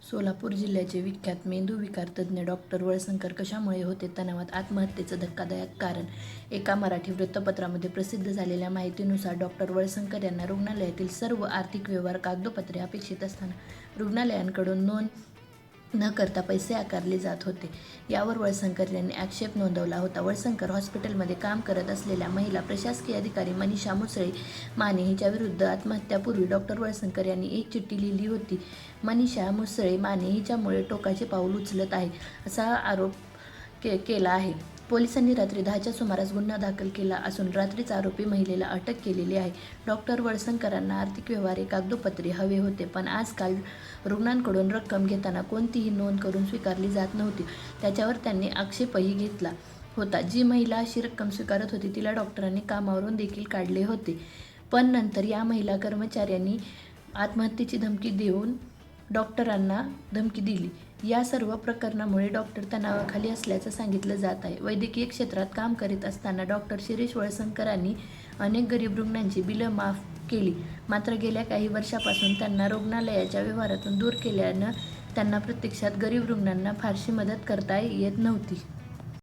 सोलापूर जिल्ह्याचे विख्यात मेंदूविकार तज्ज्ञ डॉक्टर वळसंकर कशामुळे होते तणावात आत्महत्येचं धक्कादायक कारण. एका मराठी वृत्तपत्रामध्ये प्रसिद्ध झालेल्या माहितीनुसार डॉक्टर वळसंकर यांना रुग्णालयातील सर्व आर्थिक व्यवहार कागदोपत्री अपेक्षित असताना रुग्णालयांकडून नोंद न करता पैसे आकारले जात होते. यावर वळसंकर यांनी आक्षेप नोंदवला होता. वळसंकर हॉस्पिटलमध्ये काम करत असलेल्या महिला प्रशासकीय अधिकारी मनीषा मुसळे माने हिच्याविरुद्ध आत्महत्यापूर्वी डॉक्टर वळसंकर यांनी एक चिठ्ठी लिहिली होती. मनीषा मुसळे माने हिच्यामुळे टोकाचे पाऊल उचलत आहे असा आरोप केला आहे. पोलिसांनी रात्री 10च्या सुमारास गुन्हा दाखल केला असून रात्रीच आरोपी महिलेला अटक केलेली आहे. डॉक्टर वळसंकरांना आर्थिक व्यवहार कागदोपत्री हवे होते, पण आजकाल रुग्णांकडून रक्कम घेताना कोणतीही नोंद करून स्वीकारली जात नव्हती. त्याच्यावर त्यांनी आक्षेपही घेतला होता. जी महिला अशी रक्कम स्वीकारत होती तिला डॉक्टरांनी कामावरून देखील काढले होते. पण नंतर या महिला कर्मचाऱ्यांनी आत्महत्येची धमकी देऊन डॉक्टरांना धमकी दिली. या सर्व प्रकरणामुळे डॉक्टर तणावाखाली असल्याचं सांगितलं जात आहे. वैद्यकीय क्षेत्रात काम करीत असताना डॉक्टर शिरीष वळसंकरांनी अनेक गरीब रुग्णांची बिलं माफ केली. मात्र गेल्या काही वर्षापासून त्यांना रुग्णालयाच्या व्यवहारातून दूर केल्यानं त्यांना प्रत्यक्षात गरीब रुग्णांना फारशी मदत करता येत नव्हती.